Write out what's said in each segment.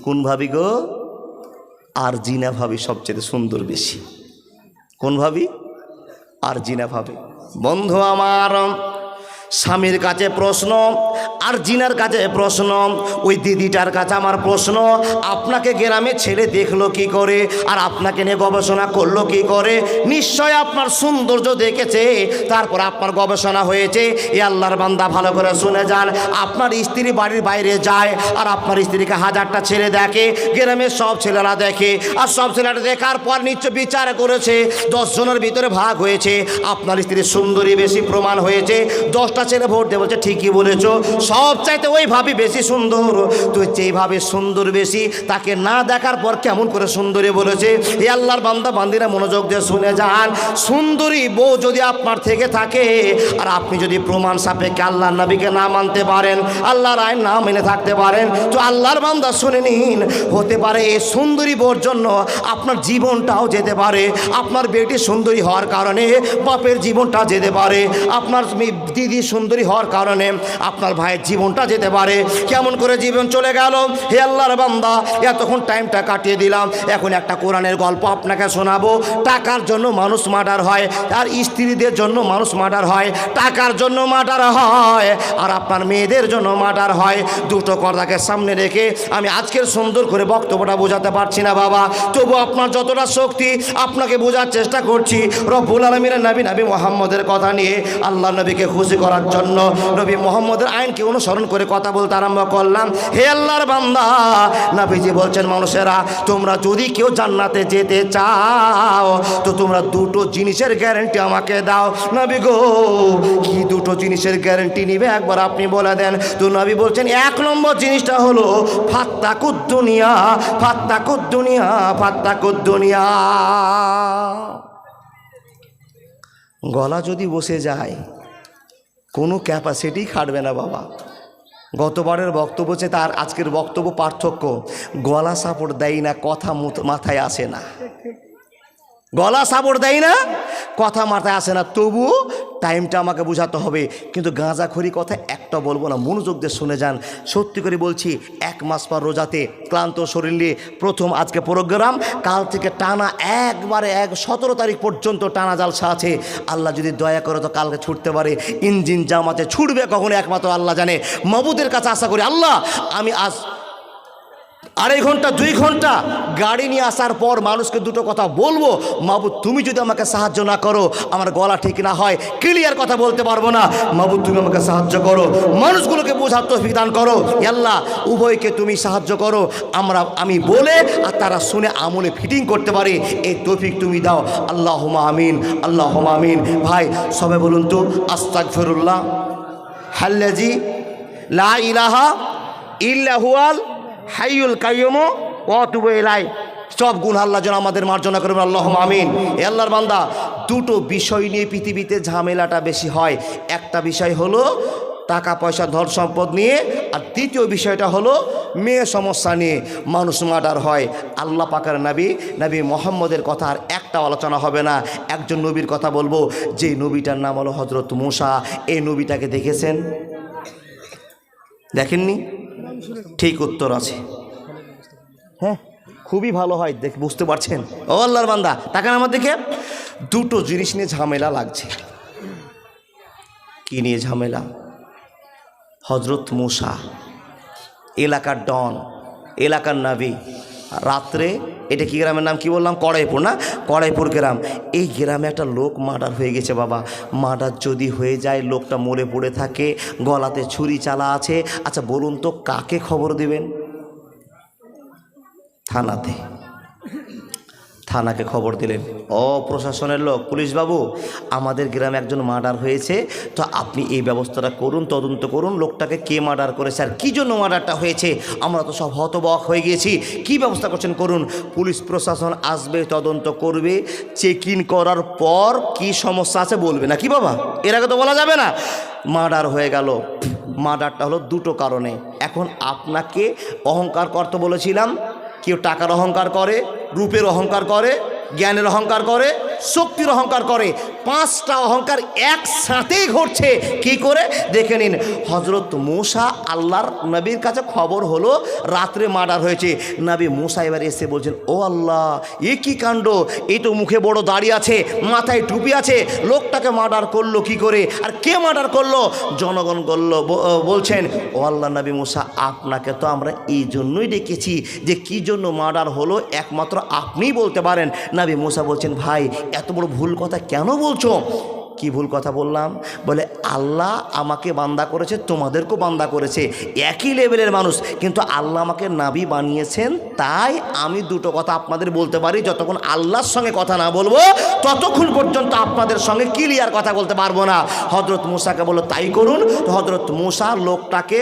কোন ভাবি গো? আর জিনা ভাবি সবচেয়ে সুন্দর বেশি। কোন ভাবি? আর জিনা ভাবি। বন্ধু আমার, স্বামীর কাছে প্রশ্ন আর জিনার কাছে প্রশ্ন, ওই দিদিটার কাছে আমার প্রশ্ন, আপনাকে গ্রামে ছেলে দেখলো কি করে আর আপনাকে নিয়ে গবেষণা করলো কি করে? নিশ্চয় আপনার সৌন্দর্য দেখেছে, তারপর আপনার গবেষণা হয়েছে। এ আল্লাহর বান্দা ভালো করে শুনে যান, আপনার স্ত্রী বাড়ির বাইরে যায় আর আপনার স্ত্রীকে হাজারটা ছেলে দেখে, গ্রামের সব ছেলেরা দেখে, আর সব ছেলেরা দেখার পর নিশ্চয় বিচার করেছে, 10 জনের ভিতরে ভাগ হয়েছে, আপনার স্ত্রীর সুন্দরী বেশি প্রমাণ হয়েছে। 10টা ছেলে ভোট দিয়ে বলছে ঠিকই বলেছ, সব চাইতে ওই ভাবি বেশি সুন্দর। তুই যেইভাবে সুন্দর বেশি, তাকে না দেখার পর কেমন করে সুন্দরী বলেছে? এই আল্লাহর বান্দা বান্দিরা মনোযোগ দিয়ে শুনে যান, সুন্দরী বউ যদি আপনার থেকে থাকে আর আপনি যদি প্রমাণ সাপেক্ষে আল্লাহর নবীকে না মানতে পারেন, আল্লাহর আইন না মেনে থাকতে পারেন, তো আল্লাহর বান্দা শুনে নিন, হতে পারে এই সুন্দরী বউর জন্য আপনার জীবনটাও যেতে পারে। আপনার বেটি সুন্দরী হওয়ার কারণে বাপের জীবনটা যেতে পারে, আপনার দিদি সুন্দরী হওয়ার কারণে আপনার ভাইয়ের জীবনটা যেতে পারে। কেমন করে জীবন চলে গেল? হে আল্লাহর বান্দা, এতক্ষণ টাইমটা কাটিয়ে দিলাম, এখন একটা কোরআনের গল্প আপনাকে শোনাবো। টাকার জন্য মানুষ মার্ডার হয়, আর স্ত্রীদের জন্য মানুষ মার্ডার হয়, টাকার জন্য মার্ডার হয়, আর আপনার মেয়েদের জন্য মার্ডার হয়। দুটো কথাকে সামনে রেখে আমি আজকের সুন্দর করে বক্তব্যটা বোঝাতে পারছি না বাবা, তবু আপনার যতটা শক্তি আপনাকে বোঝার চেষ্টা করছি। রব্বুল আলামিনের নবী মুহাম্মদের কথা নিয়ে আল্লাহ নবীকে খুশি করার জন্য নবী মুহাম্মদের আইনকে অনুসরণ করে কথা বলতে আরম্ভ করলাম। হে আল্লাহর বান্দা, নবীজি বলছেন, মানুষেরা তোমরা যদি কেউ জান্নাতে যেতে চাও তো তোমরা দুটো জিনিসের গ্যারান্টি আমাকে দাও। নবী গো, কি দুটো জিনিসের গ্যারান্টি নিবে একবার আপনি বলে দেন। তো নবী বলছেন, 1 নম্বর জিনিসটা হলো ফাত্তাকুদ দুনিয়া, ফাত্তাকুদ দুনিয়া, ফাত্তাকুদ দুনিয়া। গলা যদি বসে যায় কোনো ক্যাপাসিটি খাটবে না বাবা। গতবারের বক্তব্য হচ্ছে তার আজকের বক্তব্য পার্থক্য। গলা সাপোর্ট দেয় না, কথা মাথায় আসে না। গলা সাপোর্ট দেয় না, কথা মাথায় আসে না, তবুও টাইমটা আমাকে বোঝাতে হবে। কিন্তু গাঁজাখড়ি কথা একটা বলবো না, মনোযোগ দিয়ে শুনে যান। সত্যি করে বলছি, 1 মাস পর রোজাতে ক্লান্ত শরীর নিয়ে প্রথম আজকে প্রোগ্রাম, কাল থেকে টানা একবারে 17 তারিখ পর্যন্ত টানা জালসা আছে। আল্লাহ যদি দয়া করে তো কালকে ছুটতে পারে। ইঞ্জিন জামাতে ছুটবে কখনো একমাত্র আল্লাহ জানে। মাবুদের কাছে আশা করি, আল্লাহ আমি আজ 2.5 ঘন্টা 2 ঘন্টা গাড়ি নিয়ে আসার পর মানুষকে দুটো কথা বলবো, মাবুদ তুমি যদি আমাকে সাহায্য না করো, আমার গলা ঠিক না হয়, ক্লিয়ার কথা বলতে পারবো না, মাবুদ তুমি আমাকে সাহায্য করো, মানুষগুলোকে বোঝার তৌফিক দান করো। আল্লাহ উভয়কে তুমি সাহায্য করো, আমি বলে আর তারা শুনে আমলে ফিটিং করতে পারে, এই তৌফিক তুমি দাও। আল্লাহুম্মা আমিন, আল্লাহুম্মা আমিন। ভাই সবাই বলুন তো, আস্তাগফিরুল্লাহ হাল্লাজি লা ইলাহা ইল্লা হুয়াল হাইয়ুল কাইয়ুম ওয়া আতুবু ইলাইহি। সব গুণ আল্লাহ যেন আমাদের মার্জনা করবেন, আল্লাহুম্মা আমিন। এ আল্লাহর বান্দা, দুটো বিষয় নিয়ে পৃথিবীতে ঝামেলাটা বেশি হয়। একটা বিষয় হলো টাকা পয়সা ধন সম্পদ নিয়ে, আর দ্বিতীয় বিষয়টা হলো মেয়ে সমস্যা নিয়ে মানুষ মার্ডার হয়। আল্লাহ পাকের নবী মুহাম্মদের কথা আর একটা আলোচনা হবে না, একজন নবীর কথা বলবো, যে নবীটার নাম হলো হযরত মূসা। এই নবীটাকে দেখেছেন? দেখেননি? ঠিক উত্তর আছে। হ্যাঁ, খুবই ভালো হয়, বুঝতে পারছেন? ও আল্লাহর বান্দা, তাকান আমার দিকে। দুটো জিনিস নিয়ে ঝামেলা লাগছে। কি নিয়ে ঝামেলা? হযরত মূসা এলাকার ডন, এলাকার নবী, রাত্রে, এটা কি গ্রামের নাম কি বললাম? কড়াইপুর না? কড়াইপুর গ্রাম। এই গ্রামে একটা লোক মার্ডার হয়ে গেছে বাবা। মার্ডার যদি হয়ে যায়, লোকটা মরে পড়ে থাকে, গলাতে ছুরি চালা আছে। আচ্ছা বলুন তো, কাকে খবর দিবেন? থানাকে খবর দিলেন। ও প্রশাসনের লোক, পুলিশ বাবু, আমাদের গ্রামে একজন মার্ডার হয়েছে, তো আপনি এই ব্যবস্থাটা করুন, তদন্ত করুন, লোকটাকে কে মার্ডার করেছে আর কী জন্য মার্ডারটা হয়েছে, আমরা তো সব হতবাক হয়ে গিয়েছি, কী ব্যবস্থা করছেন করুন। পুলিশ প্রশাসন আসবে, তদন্ত করবে, চেক ইন করার পর কি সমস্যা আছে বলবে, না কি বাবা? এর আগে তো বলা যাবে না। মার্ডার হয়ে গেল। মার্ডারটা হলো দুটো কারণে। এখন আপনাকে অহংকার করতে বলেছিলাম, কেউ টাকার অহংকার করে, রূপের অহংকার করে, জ্ঞানের অহংকার করে, শক্তির অহংকার করে। 5টা অহংকার একসাথেই ঘটছে। কি করে দেখে নিন। হজরত মূসা আল্লাহর নবীর কাছে খবর হলো রাত্রে মার্ডার হয়েছে। নবী মূসা এবার এসে বলছেন, ও আল্লাহ, এ কি কাণ্ড, এই তো মুখে বড় দাড়ি আছে, মাথায় টুপি আছে, লোকটাকে মার্ডার করলো কি করে, আর কে মার্ডার করলো? জনগণ বলছেন, ও আল্লাহ নবী মূসা, আপনাকে তো আমরা এই জন্যই ডেকেছি যে কি জন্য মার্ডার হলো একমাত্র আপনিই বলতে পারেন। নবী মূসা বলছেন, ভাই এত বড় ভুল কথা কেন বলছো? কি ভুল কথা বললাম? বলে, আল্লাহ আমাকে বান্দা করেছে, তোমাদেরকেও বান্দা করেছে, একই লেভেলের মানুষ, কিন্তু আল্লাহ আমাকে নাবি বানিয়েছেন, তাই আমি দুটো কথা আপনাদের বলতে পারি। যতক্ষণ আল্লাহর সঙ্গে কথা না বলবো ততক্ষণ পর্যন্ত আপনাদের সঙ্গে ক্লিয়ার কথা বলতে পারবো না। হজরত মূসাকে বলল, তাই করুন। তো হজরত মূসা লোকটাকে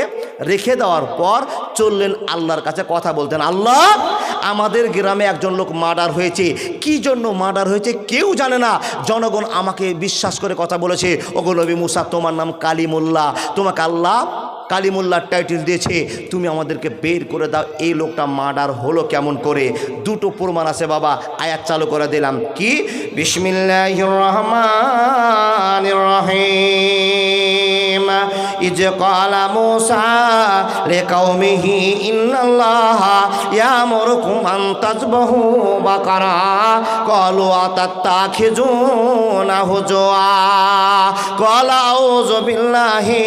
রেখে দেওয়ার পর চললেন আল্লাহর কাছে কথা বলতেন। আল্লাহ, আমাদের গ্রামে একজন লোক মার্ডার হয়েছে, কি জন্য মার্ডার হয়েছে কেউ জানে না, জনগণ আমাকে বিশ্বাস করে কথা বলেছে। ওগো নবী মূসা, তোমার নাম কালিমুল্লাহ, তোমাকে আল্লাহ কালিমুল্লাহ টাইটেল দিয়েছে, তুমি আমাদেরকে বের করে দাও, এই লোকটা মার্ডার হলো কেমন করে। দুটো প্রমাণ আছে বাবা, আয়াত চালু করে দিলাম। কি? বিসমিল্লাহির রহমানির রহিম। ইজ ক্বালা মূসা লিকাওমিহি ইন্নাল্লাহা ইয়ামুরুকুম আন তাযবাহু বাকারা ক্বালু আতাত্তাখিজুনা হুজুয়া ক্বালা আউযু বিল্লাহি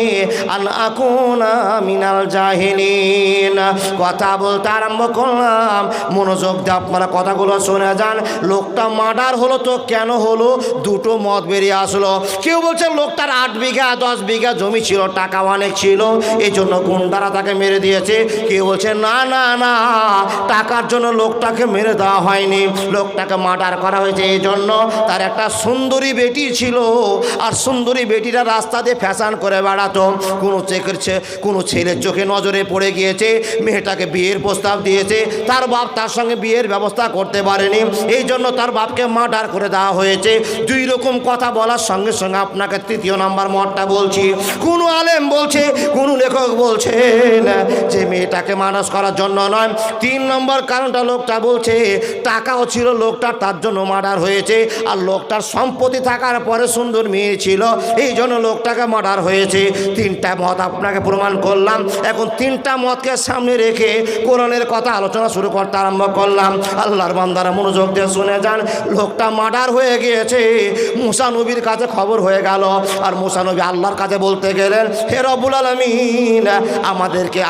আন আকুনা মিনাল জাহিলিন। কথা বলতে আরম্ভ করলাম, মনোযোগ দিয়ে আপনারা কথাগুলো শুনে যান। লোকটা মার্ডার হলো তো কেন হলো? দুটো মত বেরিয়ে আসলো। কেউ বলছে লোকটার 8 বিঘা 10 বিঘা জমি ছিল, টাকা অনেক ছিল, এই জন্য গুন্ডারা তাকে মেরে দিয়েছে। কেউ বলছে না না না, টাকার জন্য লোকটাকে মেরে দেওয়া হয়নি, লোকটাকে মার্ডার করা হয়েছে এই জন্য তার একটা সুন্দরী বেটি ছিল, আর সুন্দরী বেটিরা রাস্তা দিয়ে ফ্যাশন করে বেড়াতো। কোনো ছেলের চোখে নজরে পড়ে গিয়েছে, মেয়েটাকে বিয়ের প্রস্তাব দিয়েছে, তার বাপ তার সঙ্গে বিয়ের ব্যবস্থা করতে পারেনি, এই জন্য তার বাপকে মার্ডার করে দেওয়া হয়েছে। 2 রকম কথা বলার সঙ্গে সঙ্গে আপনাকে 3য় নাম্বার মতটা বলছি। কোনো আলেম বলছে, কোনো লেখক বলছেন যে মেয়েটাকে মানুষ করার জন্য নয়। 3 নম্বর কারণটা লোকটা বলছে টাকাও ছিল লোকটার, তার জন্য মার্ডার হয়েছে, আর লোকটার সম্পত্তি থাকার পরে সুন্দর মেয়ে ছিল, এই জন্য লোকটাকে মার্ডার হয়েছে। 3টা মত আপনাকে প্রমাণ করলাম। এখন 3টা মতকে সামনে রেখে কোরআনের কথা আলোচনা শুরু করতে আরম্ভ করলাম। আল্লাহর বান্দারা মনোযোগ দিয়ে শুনে যান। লোকটা মার্ডার হয়ে গিয়েছে, মূসা নবীর কাছে খবর হয়ে গেল, আর মূসা নবী আল্লাহর কাছে বলতে গেলেন, হে রব্বুল আলামিন,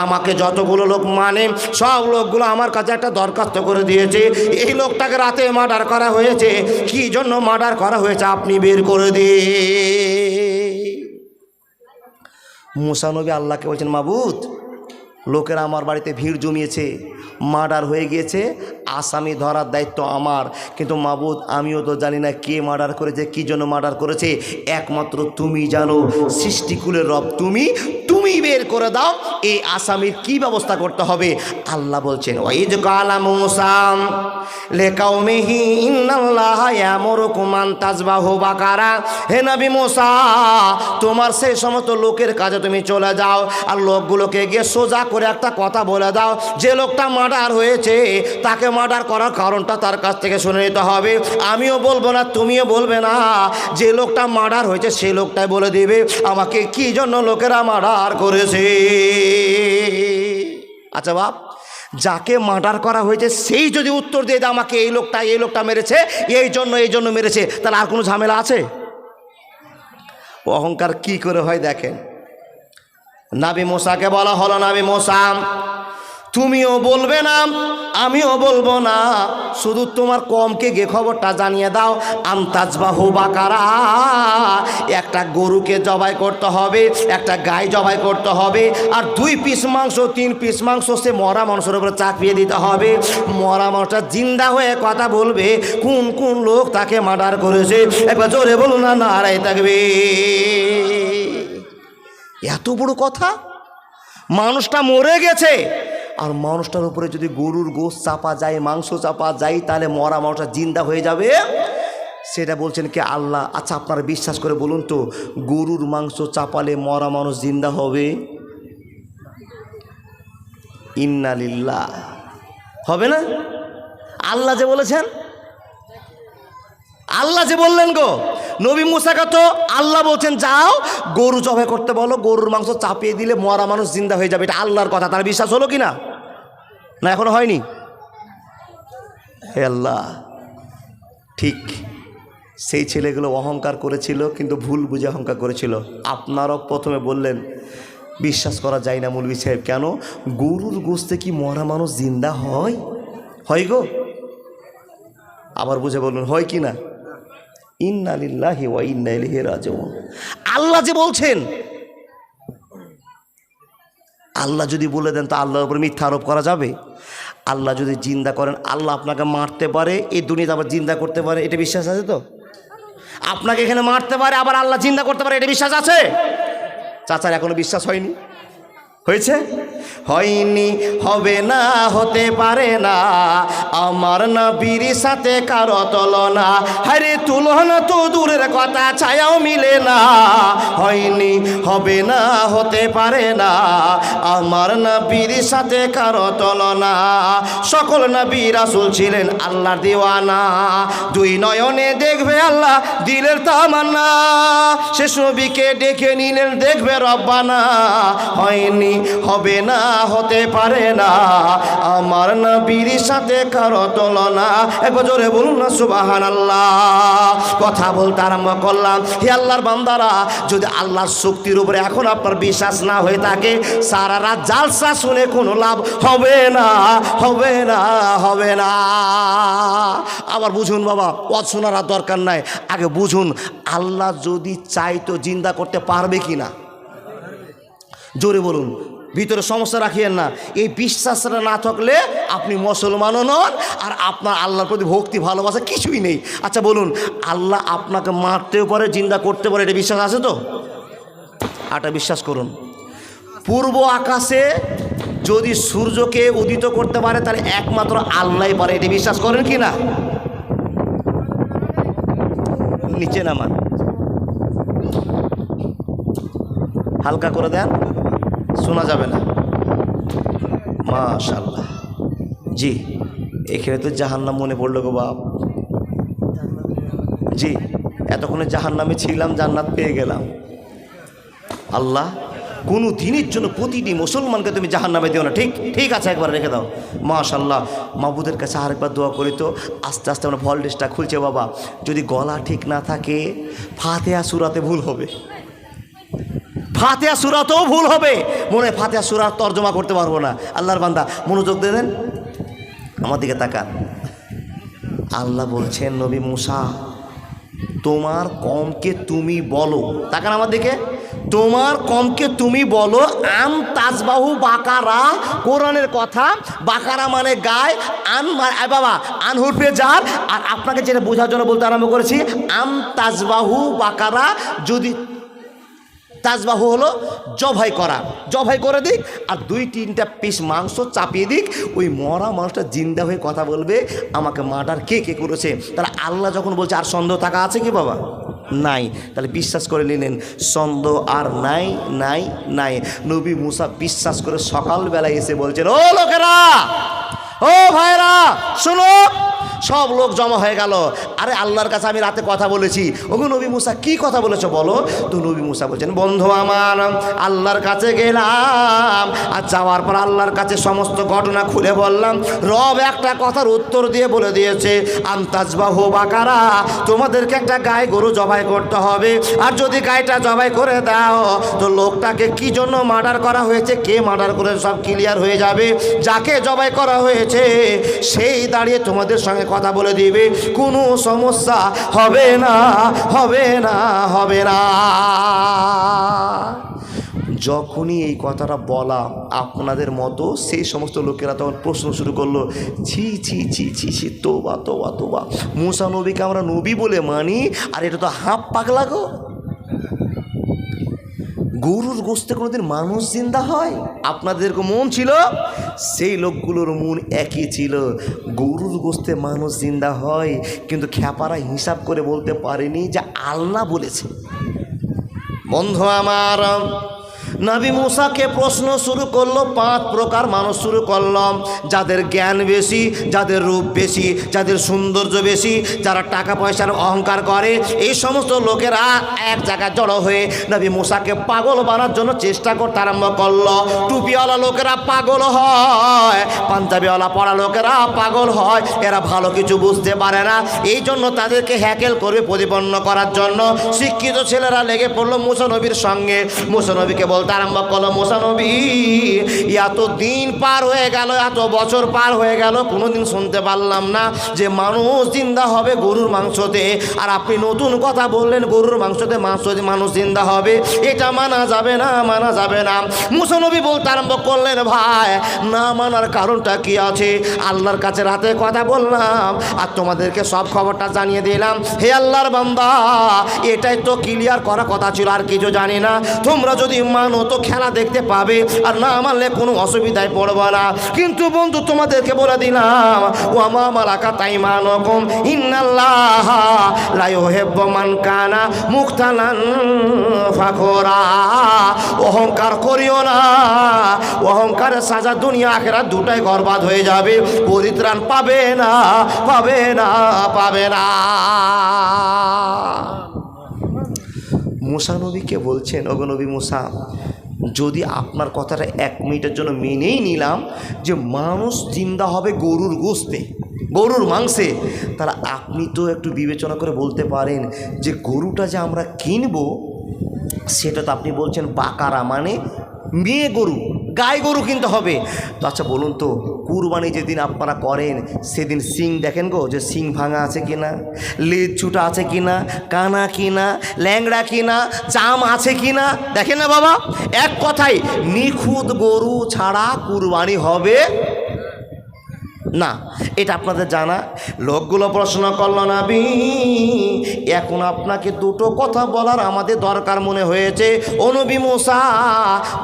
আমাকে যতগুলো লোক মানে সব লোকগুলো আমার কাছে একটা দরখাস্ত করে দিয়েছে, এই লোকটাকে রাতে মার্ডার করা হয়েছে, কি জন্য মার্ডার করা হয়েছে আপনি বের করে দিন। মূসা নবী আল্লাহকে বলছেন, মাবুদ, লোকেরা আমার বাড়িতে ভিড় জমিয়েছে, মার্ডার হয়ে গিয়েছে, আসামি ধরার দায়িত্ব আমার, কিন্তু মাবুদ আমিও তো জানি না কে মার্ডার করেছে, কি জন্য মার্ডার করেছে, একমাত্র তুমি জানো, সৃষ্টিকুলের রব তুমি বের করে দাও, এই আসামির কি ব্যবস্থা করতে হবে। আল্লাহ বলছেন, ওয়াইজ ক্বালা মূসা লিকাওমিহি ইন্নাল্লাহা ইয়ামুরুকুম আন তাযবাহু বাকারা। হে নবী মূসা, তোমার সেই সমস্ত লোকের কাছে তুমি চলে যাও, আর লোকগুলোকে গিয়ে সোজা করে একটা কথা বলে দাও, যে লোকটা মার্ডার হয়েছে তাকে মার্ডার করার কারণটা তার কাছ থেকে শুনে নিতে হবে। আমিও বলবো না, তুমিও বলবে না, যে লোকটা মার্ডার হয়েছে সেই লোকটাই বলে দিবে আমাকে কি জন্য লোকেরা মার্ডার করেছে। আচ্ছা বাপ, যাকে মার্ডার করা হয়েছে সেই যদি উত্তর দিয়ে দেয় আমাকে এই লোকটা মেরেছে, এই জন্য মেরেছে, তাহলে আর কোনো ঝামেলা আছে? অহংকার কি করে হয় দেখেন। নবী মূসাকে বলা হলো, নবী মূসা, তুমিও বলবে না আমিও বলবো না, শুধু তোমার কমকে গিয়ে খবরটা জানিয়ে দাও, আনতাজবাহু বাকারা, একটা গরুকে জবাই করতে হবে, একটা গাই জবাই করতে হবে, আর 2 পিস মাংস 3 পিস মাংস সে মরা মানুষের উপরে চাপিয়ে দিতে হবে। মরা মানুষটা জিন্দা হয়ে কথা বলবে কোন কোন লোক তাকে মার্ডার করেছে, একবার জোরে বলুন না, নারায়ে তাকবীর। এত বড় কথা, মানুষটা মরে গেছে, আর মানুষটার উপরে যদি গরুর গোশত চাপা যায়, মাংস চাপা যায়, তাহলে মরা মানুষটা জিন্দা হয়ে যাবে, সেটা বলছেন কে? আল্লাহ। আচ্ছা আপনারা বিশ্বাস করে বলুন তো, গরুর মাংস চাপালে মরা মানুষ জিন্দা হবে? ইন্না লিল্লাহ, হবে না? আল্লাহ যে বলেছেন, আল্লাহ যে বললেন গো নবী মুসাকে, তো আল্লাহ বলছেন যাও গরু জবাই করতে বলো, গরুর মাংস চাপিয়ে দিলে মরা মানুষ জিন্দা হয়ে যাবে। এটা আল্লাহর কথা, তার বিশ্বাস হলো কি না? না এখনো হয়নি? হে আল্লাহ, ঠিক সেই ছেলেগুলো অহংকার করেছিল, কিন্তু ভুল বুঝে অহংকার করেছিল। আপনারাও প্রথমে বললেন বিশ্বাস করা যায় না মৌলভী সাহেব, কেন? গরুর গোশতে কি মরা মানুষ জিন্দা হয়? হয় গো? আবার বুঝে বলুন হয় কি না? ইন্না লিল্লাহি ওয়া ইন্না ইলাইহি রাজিউন। আল্লাহ যে বলছেন, আল্লাহ যদি বলে দেন তো আল্লাহর উপর মিথ্যা আরোপ করা যাবে? আল্লাহ যদি জিন্দা করেন, আল্লাহ আপনাকে মারতে পারে, এই দুনিয়াতে আবার জিন্দা করতে পারে, এটা বিশ্বাস আছে তো? আপনাকে এখানে মারতে পারে, আবার আল্লাহ জিন্দা করতে পারে, এটা বিশ্বাস আছে? চাচার এখনো বিশ্বাস হয়নি? হয়েছে? হয়নি, হবে না, হতে পারে না, আমার নবীর সাথে কারো তুলনা। আরে তুলনা তো দূরের কথা, ছায়াও মিলে না। হয়নি, হবে না, হতে পারে না, আমার নবীর সাথে কারো তুলনা। সকল নবী রাসূল ছিলেন আল্লাহর দিওয়ানা, দুই নয়নে দেখবে আল্লাহ দিলের তামান্না, শেষ নবীকে ডেকে নিলেন দেখবে রব্বানা। হয়নি, হবে না, হতে পারে না, আমার নবীর সাথে কারো তুলনা। একবার জোরে বলুন না সুবহানাল্লাহ। কথা বলতে আরম্ভ করলাম, হে আল্লাহর বান্দারা, যদি আল্লাহর শক্তির উপরে এখন আপনার বিশ্বাস না হয়ে থাকে, সারা রাত জালসা শুনে কোনো লাভ হবে না, হবে না, হবে না। আবার বুঝুন বাবা, ওয়াজ শোনার আর দরকার নাই, আগে বুঝুন আল্লাহ যদি চাইতো জিন্দা করতে পারবে কি না? জোরে বলুন, ভিতরে সমস্যা রাখিয়েন না। এই বিশ্বাসটা না থাকলে আপনি মুসলমানও নন, আর আপনার আল্লাহর প্রতি ভক্তি ভালোবাসা কিছুই নেই। আচ্ছা বলুন, আল্লাহ আপনাকে মারতেও পারে, জিন্দা করতে পারে, এটা বিশ্বাস আছে তো? এটা বিশ্বাস করুন। পূর্ব আকাশে যদি সূর্যকে উদিত করতে পারে, তাহলে একমাত্র আল্লাহই পারে, এটা বিশ্বাস করেন কি না? নিচে নামান, হালকা করে দেন, শোনা যাবে না। মাশাআল্লাহ। জি, এখানে তো জাহান্নাম মনে পড়লো গো বাপ। জি, এতক্ষণে জাহান্নামে ছিলাম, জান্নাত পেয়ে গেলাম। আল্লাহ কোনো দিনের জন্য প্রতিটি মুসলমানকে তুমি জাহান্নামে দিও না। ঠিক ঠিক আছে, একবার রেখে দাও। মাশাআল্লাহ। মাবুদের কাছে আরেকবার দোয়া করি তো। আস্তে আস্তে আমরা ভলটেজটা খুলছে বাবা। যদি গলা ঠিক না থাকে, ফাতিহা সূরাতে ভুল হবে, ফাতিহা সূরাতেও ভুল হবে। মনে হয় ফাতিহা সূরার তর্জমা করতে পারবো না। আল্লাহর বান্দা মনোযোগ দিয়ে দেন, আমার দিকে তাকান। আল্লাহ বলছেন নবী মুসা, তোমার কমকে তুমি বলো, তাকান আমার দিকে, তোমার কমকে তুমি বলো, আন তাজবাহু বাকারা, কোরআনের কথা, বাকারা মানে গায়, আন বাবা আন হুরফে জার। আর আপনাকে যেটা বোঝার জন্য বলতে আরম্ভ করেছি, আন তাজবাহু বাকারা, যদি তাজবাহু হলো জবাই করা, জবাই করে দিক, আর 2-3টা পিস মাংস চাপিয়ে দিক, ওই মরা মানুষটা জিন্দা হয়ে কথা বলবে আমাকে মার্ডার কে কে করেছে। তাহলে আল্লাহ যখন বলছে, আর সন্দেহ থাকা আছে কি বাবা? নাই। তাহলে বিশ্বাস করে নিলেন, সন্দেহ আর নাই, নাই, নাই। নবী মুসা বিশ্বাস করে সকালবেলায় এসে বলছেন, ও লোকেরা, ও ভাইরা শোনো। সব লোক জমা হয়ে গেল। আরে আল্লাহর কাছে আমি রাতে কথা বলেছি। ওগো নবী মুসা, কি কথা বলেছো বলো? তো নবী মুসা বলছেন, বন্ধু আমার, আল্লাহর কাছে গেলাম, আর যাওয়ার পর আল্লাহর কাছে সমস্ত ঘটনা খুলে বললাম। রব একটা কথার উত্তর দিয়ে বলে দিয়েছে, আনতাজবাহু বাকারা, তোমাদেরকে একটা গায়ে গরু জবাই করতে হবে, আর যদি গায়েটা জবাই করে দাও তো লোকটাকে কি জন্য মার্ডার করা হয়েছে, কে মার্ডার করে সব ক্লিয়ার হয়ে যাবে। যাকে জবাই করা হয়েছে সেই দাঁড়িয়ে তোমাদের সঙ্গে কথা বলে দিবে, কোনো সমস্যা হবে না, হবে না, হবে না। যখনই এই কথাটা বলা আপনাদের মতো সেই সমস্ত লোকেরা তখন প্রশ্ন শুরু করলো, ছি ছি ছি ছি ছি, তোবা তোবা তোবা, মুসা নবীকে আমরা নবী বলে মানি, আর এটা তো হাফ পাগলা গো। গরুর গোশতে কোনোদিন মানুষ জিন্দা হয়? আপনাদের মন ছিল, সেই লোকগুলোর মন একই ছিল, গরুর গোশতে মানুষ জিন্দা হয়, কিন্তু খ্যাপারা হিসাব করে বলতে পারেনি যে আল্লাহ বলেছে। বন্ধু আমার, নবী মুসাকে প্রশ্ন শুরু করলো, 5 প্রকার মানুষ শুরু করলাম, যাদের জ্ঞান বেশি, যাদের রূপ বেশি, যাদের সৌন্দর্য বেশি, যারা টাকা পয়সার অহংকার করে, এই সমস্ত লোকেরা এক জায়গায় জড়ো হয়ে নবী মুসাকে পাগল বানার জন্য চেষ্টা করতে আরম্ভ করলো। টুপিওয়ালা লোকেরা পাগল হয়, পাঞ্জাবিওয়ালা পড়া লোকেরা পাগল হয়, এরা ভালো কিছু বুঝতে পারে না, এই জন্য তাদেরকে হ্যাকেল করবে প্রতিপন্ন করার জন্য। শিক্ষিত ছেলেরা লেগে পড়লো মুসা নবীর সঙ্গে। মুসা নবীকে বলতে আরম্ভ করলো, মুসা নবী, এত দিন পার হয়ে গেল, এত বছর পার হয়ে গেল, কোনোদিন শুনতে পারলাম না যে মানুষ জিন্দা হবে গরুর মাংসতে, আর আপনি নতুন কথা বললেন গরুর মাংসতে মানুষ জিন্দা হবে, এটা মানা যাবে না, মানা যাবে না। মুসা নবী বলতে আরম্ভ করলেন, ভাই না মানার কারণটা কি আছে? আল্লাহর কাছে রাতে কথা বললাম আর তোমাদেরকে সব খবরটা জানিয়ে দিলাম। হে আল্লাহর বান্দা, এটাই তো ক্লিয়ার করা কথা ছিল, আর কিছু জানি না। তোমরা যদি মানো তো খেলা দেখতে পাবে, আর না মানলে কোনো অসুবিধায় পড়বে না। কিন্তু বন্ধু তোমাদেরকে বলে দিলাম, ও আমা মালাকা তাইমানুকুম ইন্নাল্লাহা লা ইউহিব্বু মান কানা মুখতালান ফাখুরা। অহংকার করিও না, অহংকারের সাজা দুনিয়া আখিরাত দুটাই বরবাদ হয়ে যাবে, পরিত্রাণ পাবে না, পাবে না, পাবে না। মুসা নবীকে বলছেন, ওগো নবী মুসা, যদি আপনার কথাটা 1 মিনিটের জন্য মেনেই নিলাম যে মানুষ জিন্দা হবে গরুর গোশতে, গরুর মাংসে, তাহলে আপনি তো একটু বিবেচনা করে বলতে পারেন যে গরুটা যে আমরা কিনবো সেটা তো আপনি বলছেন বাকারা, মানে মেয়ে গরু, গাই গরু কিনতে হবে। তো আচ্ছা বলুন তো, কুরবানি যেদিন আপনারা করেন সেদিন সিং দেখেন গো, যে সিং ভাঙা আছে কিনা, লেজ ছুটা আছে কিনা, কানা কিনা, ল্যাংড়া কিনা, চাম আছে কিনা, দেখেন না বাবা? এক কথায় নিখুঁত গরু ছাড়া কুরবানি হবে না, এটা আপনাদের জানা। লোকগুলো প্রশ্ন করলো, নবী এখন আপনাকে দুটো কথা বলার আমাদের দরকার মনে হয়েছে। ও নবী মুসা,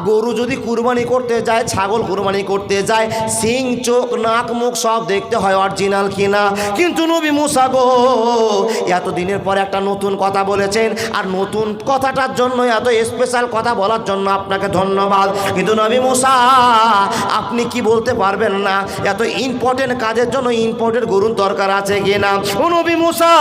গরু যদি কুরবানি করতে যায়, ছাগল কুরবানি করতে যায়, সিং, চোখ, নাক, মুখ সব দেখতে হয় অরিজিনাল কিনা। কিন্তু নবী মুসা গো, এতদিনের পরে একটা নতুন কথা বলেছেন, আর নতুন কথাটার জন্য, এত স্পেশাল কথা বলার জন্য আপনাকে ধন্যবাদ। কিন্তু নবী মুসা, আপনি কি বলতে পারবেন না এত ইম্পর্টেন্ট কাজের জন্য ইম্পোর্টেড গরুর দরকার আছে কিনা? ও নবী মুসা,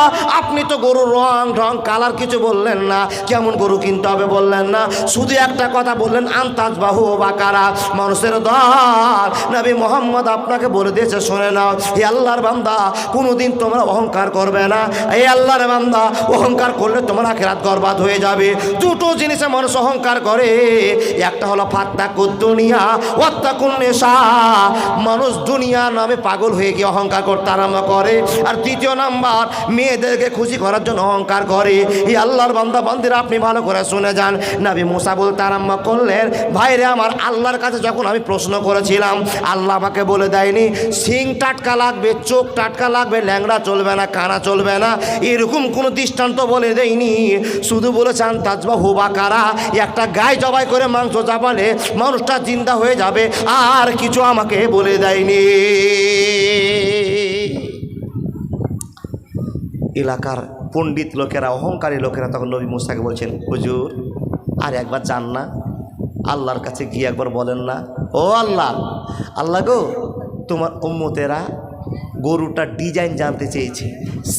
আপনি তো গরুর রং ঢং কালার কিছু বললেন না, কেমন গরু কিনতে হবে বললেন না, শুধু একটা কথা বললেন আনতাজ বাহু বাকারা, মানুষের দল। নবী মোহাম্মদ আপনাকে বলে দিয়েছে, শুনে নাও, হে আল্লাহর বান্দা, কোনোদিন তোমরা অহংকার করবে না। হে আল্লাহর বান্দা, অহংকার করলে তোমার আখিরাত বরবাদ হয়ে যাবে। দুটো জিনিসে মানুষ অহংকার করে, একটা হলো ফাত্তাকুদ দুনিয়া ওয়াত্তাকুন নিসা, মানুষ দুনিয়া নামে পাগল হয়ে গিয়ে অহংকার করতে আরম্ভ করে। আর দ্বিতীয় নাম্বার, মেয়েদেরকে খুশি করার জন্য অহংকার করে। এই আল্লাহর বান্দা বান্দিরা আপনি ভালো করে শুনে যান। নবী মুসা বলতে আরম্ভ করলেন, ভাইরে আমার, আল্লাহর কাছে যখন আমি প্রশ্ন করেছিলাম, আল্লাহ আমাকে বলে দেয়নি সিং টাটকা লাগবে, চোখ টাটকা লাগবে, ল্যাংড়া চলবে না, কানা চলবে না, এরকম কোনো দৃষ্টান্ত বলে দেয়নি। শুধু বলেছেন তাজবা হুবা কারা, একটা গায়ে জবাই করে মাংস চাপালে মানুষটা জিন্দা হয়ে যাবে, আর কিছু আমাকে বলে দেয়নি। এলাকার পণ্ডিত লোকেরা, অহংকারী লোকেরা তখন নবী মুসাকে বলছেন, হুজুর আর একবার যান না, আল্লাহর কাছে গিয়ে একবার বলেন না, ও আল্লাহ, আল্লাহ গো, তোমার উম্মতেরা গরুটার ডিজাইন জানতে চেয়েছে,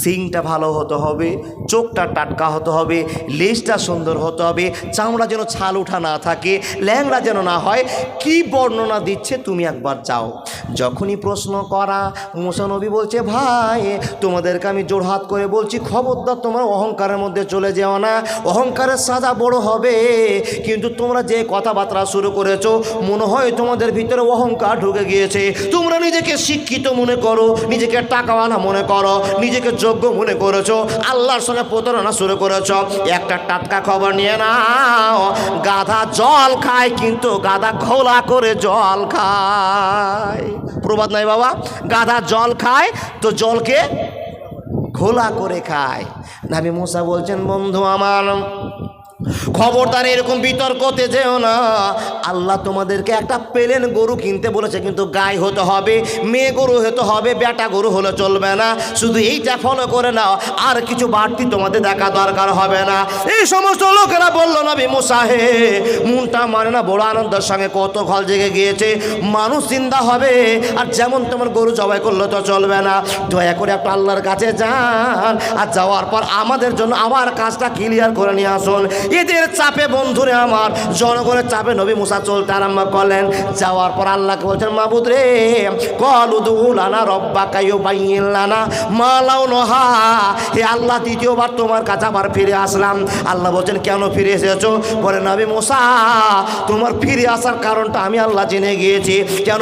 সিংটা ভালো হতে হবে, চোখটা টাটকা হতে হবে, লেজটা সুন্দর হতে হবে, চামড়া যেন ছাল উঠা না থাকে, ল্যাংড়া যেন না হয়, কি বর্ণনা দিচ্ছে তুমি একবার যাও। যখনই প্রশ্ন করা, মুসা নবী বলছে, ভাই তোমাদেরকে আমি জোড়হাত করে বলছি, খবরদার তোমরা অহংকারের মধ্যে চলে যেও না, অহংকারের সাজা বড় হবে। কিন্তু তোমরা যে কথাবার্তা শুরু করেছো, মনে হয় তোমাদের ভিতরে অহংকার ঢুকে গিয়েছে। তোমরা নিজেকে শিক্ষিত মনে করো, নিজেকে টাকাওয়ালা মনে করো, নিজেকে যোগ্য মনে করেছো, আল্লাহর সঙ্গে প্রতারণা শুরু করেছো। একটা টাটকা খবর নিয়ে নাও, গাধা জল খায় কিন্তু গাধা ঘোলা করে জল খায়। প্রবাদ নাই বাবা? গাধা জল খায় তো জলকে ঘোলা করে খায়। নবী মুসা বলছেন, বন্ধু আমার, খবরদার এরকম বিতর্কতে যেও না। আল্লাহ তোমাদেরকে একটা প্লেন গরু কিনতে বলেছে, কিন্তু গাই হতে হবে, মেয়ে গরু হতে হবে, বেটা গরু হলে চলবে না। শুধু এইটা ফলো করে নাও, আর কিছু বাড়তি তোমাদের দেখা দরকার হবে না। এই সমস্ত লোকেরা বললো নবী মুসা হে, মনটা মানে না, বড় আনন্দের সঙ্গে কত ঘল জেগে গিয়েছে, মানুষ চিন্তা হবে, আর যেমন তোমার গরু জবাই করলে তো চলবে না। দয়া করে একটা আল্লাহর কাছে যান, আর যাওয়ার পর আমাদের জন্য আবার কাজটা ক্লিয়ার করে নিয়ে আসুন। এদের চাপে বন্ধুরে আমার, জনগণের চাপে নবী মুসা চলতে আরম্ভ করলেন। যাওয়ার পর আল্লাহকে বলছেন, মাবুদ রে, কল উদুলানা রব্বাকা ইউবাইয়িনলানা মা লাউনুহা। হে আল্লাহ, দ্বিতীয়বার তোমার কাছে আবার ফিরে আসলাম। আল্লাহ বলছেন, কেন ফিরে এসেছো? বলে, নবী মুসা, তোমার ফিরে আসার কারণটা আমি আল্লাহ জেনে গিয়েছি। কেন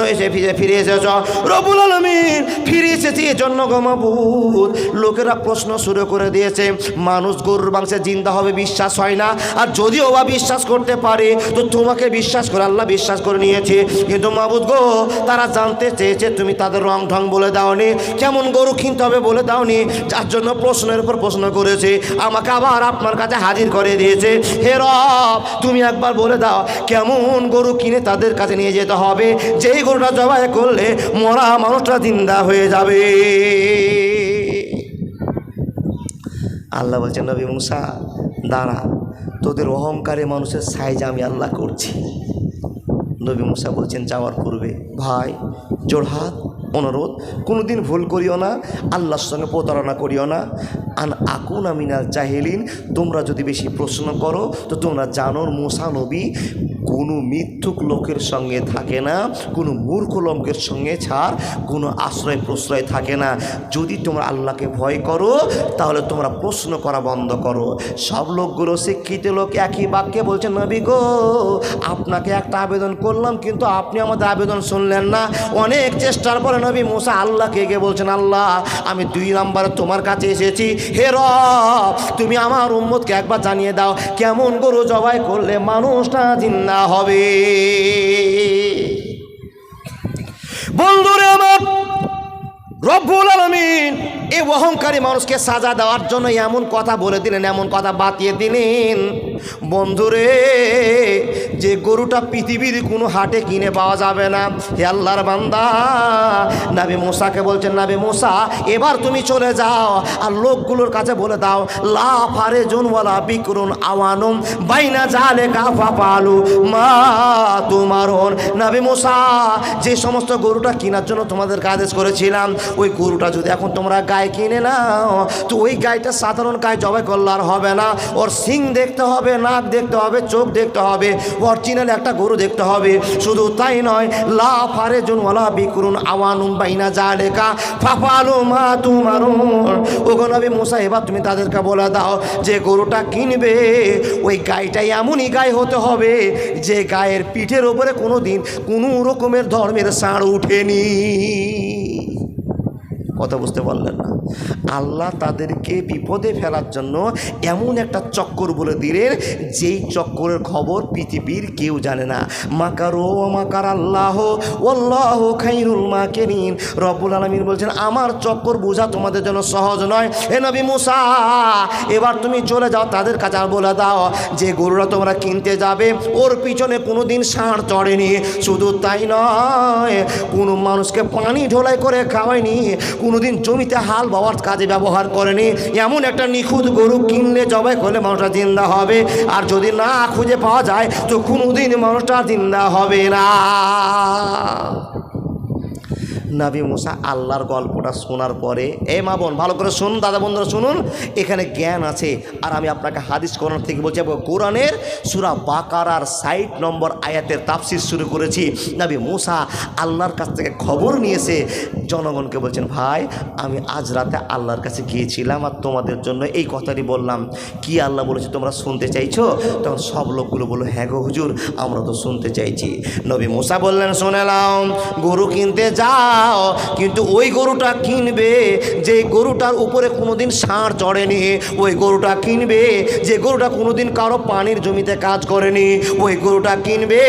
ফিরে এসেছো? রব্বুল আলামিন, ফিরে এসেছি এজন্য গো মাবুদ। লোকেরা প্রশ্ন শুরু করে দিয়েছে, মানুষ গরুর মাংসে জিন্দা হবে বিশ্বাস হয় না, আর যদিও বা বিশ্বাস করতে পারে তো তোমাকে বিশ্বাস করে আল্লাহ বিশ্বাস করে নিয়েছে। কিন্তু মাবুদ গো, তারা জানতে চেয়েছে, তুমি তাদের রং ঢং বলে দাওনি, কেমন গরু কিনতে হবে বলে দাওনি, যার জন্য প্রশ্নের উপর প্রশ্ন করেছে, আমাকে আবার আপনার কাছে হাজির করে দিয়েছে। হে রব, তুমি একবার বলে দাও, কেমন গরু কিনে তাদের কাছে নিয়ে যেতে হবে, যেই গরুটা জবাই করলে মরা মানুষটা জিন্দা হয়ে যাবে। আল্লাহ বলছেন, নবী মুসা দাঁড়া, তোদের অহংকারে মানুষের সাইজ আমি আল্লাহ করছি। নবী মুসা বলছেন যাওয়ার পূর্বে, ভাই জোড়হাত অনুরোধ, কোনোদিন ভুল করিও না, আল্লাহর সঙ্গে প্রতারণা করিও না। আন আকুনা মিনাল জাহিলিন, তোমরা যদি বেশি প্রশ্ন করো তো তোমরা জানো মুসা নবী কোনো মিথ্যুক লোকের সঙ্গে থাকে না, কোনো মূর্খ লোকের সঙ্গে ছাড় কোনো আশ্রয় প্রশ্রয় থাকে না। যদি তোমরা আল্লাহকে ভয় করো তাহলে তোমরা প্রশ্ন করা বন্ধ করো। সব লোকগুলো শিক্ষিত লোক একই বাক্যে বলছেন, নবী গো, আপনাকে একটা আবেদন করলাম, কিন্তু আপনি আমাদের আবেদন শুনলেন না। অনেক চেষ্টার পরে নবী মুসা আল্লাহকে গিয়ে বলছেন, আল্লাহ, আমি 2 নম্বরে তোমার কাছে এসেছি। হে রব, তুমি আমার উম্মতকে একবার জানিয়ে দাও, কেমন গরু জবাই করলে মানুষটা জিন্দা হবে। বন্ধুরে আমার, রব্বুল আলামিন এই অহংকারী মানুষকে সাজা দেওয়ার জন্য এমন কথা বলে দিলেন, এমন কথা বাতিয়ে দিলেন। বন্ধুরে, যে গরুটা পৃথিবীর কোনো হাটে কিনে পাওয়া যাবে না। হে আল্লাহর বান্দা, নবী মুসাকে বলছেন, নবী মুসা, এবার তুমি চলে যাও আর লোকগুলোর কাছে বলে দাও, লা ফারেজুন ওয়ালা বিকরুন আওয়ানুম বাইনা জালেকা ফাফালু মা তুমারুন। নবী মুসা, যে সমস্ত গরুটা কেনার জন্য তোমাদেরকে আদেশ করেছিলাম, ওই গরুটা যদি এখন তোমরা গায়ে কিনে নাও তো ওই গায়েটা সাধারণ গায়ে জবাই করলে আর হবে না। ওর শিং দেখতে হবে, নাক দেখতে হবে, চোখ দেখতে হবে, অরিজিনাল একটা গরু দেখতে হবে। শুধু তাই নয়, লা ফারেজুন ওয়ালা বিকরুন আওয়ানুম বাইনা জালেকা ফাফালু মা তুমারুন। ওগো নবী মুসা, এবার তুমি তাদেরকে বলে দাও, যে গরুটা কিনবে ওই গাইটা এমনই গায়ে হতে হবে যে গায়ের পিঠের ওপরে কোনো দিন কোনো রকমের ধর্মের ষাঁড় উঠেনি। কথা বুঝতে পারলেন না? আল্লাহ তাদেরকে বিপদে ফেলার জন্য এমন একটা চক্কর বলে দিলেন, যেই চক্করের খবর পৃথিবীর কেউ জানে না। মাকারো মাকার আল্লাহ ওয়াল্লাহু খাইরুল মাকিরিন। রব্বুল আলামিন বলছেন, আমার চক্কর বোঝা তোমাদের জন্য সহজ নয়। হে নবী মুসা, এবার তুমি চলে যাও, তাদের কাছে বলে দাও, যে গরুরা তোমরা কিনতে যাবে ওর পিছনে কোনো দিন ষাঁড় চড়েনি। শুধু তাই নয়, কোনো মানুষকে পানি ঢোলাই করে খাওয়ায়নি, কোনোদিন জমিতে হাল বাওয়ার কাজে ব্যবহার করেনি। এমন একটা নিখুঁত গরু কিনলে জবাই করলে মানুষটা জিন্দা হবে, আর যদি না খুঁজে পাওয়া যায় তো কোনোদিন মানুষটা জিন্দা হবে না। নবী মুসা আল্লাহর গল্পটা শোনার পরে, এ মা বোন ভালো করে শুনুন, দাদা বন্ধুরা শুনুন, এখানে জ্ঞান আছে। আর আমি আপনাকে হাদিস কোরআন থেকে বলছি, কোরআনের সূরা বাকারার 60 নম্বর আয়াতের তাফসির শুরু করেছি। নবী মুসা আল্লাহর কাছ থেকে খবর নিয়েছে, জনগণকে বলছেন, ভাই আমি আজ রাতে আল্লাহর কাছে গিয়েছিলাম আর তোমাদের জন্য এই কথাটি বললাম। কি আল্লাহ বলেছে তোমরা শুনতে চাইছো? তখন সব লোকগুলো বললো, হ্যাঁ গো হুজুর, আমরা তো শুনতে চাইছি। নবী মুসা বললেন, শুনে নাও, গরু কিনতে যা যাও, কিন্তু ওই গরুটা কিনবে যে গরুটার উপরে কোনোদিন ষাঁড় চড়েনি, ওই গরুটা কিনবে যে গরুটা কোনোদিন কারো পানির জমিতে কাজ করেনি, ওই গরুটা কিনবে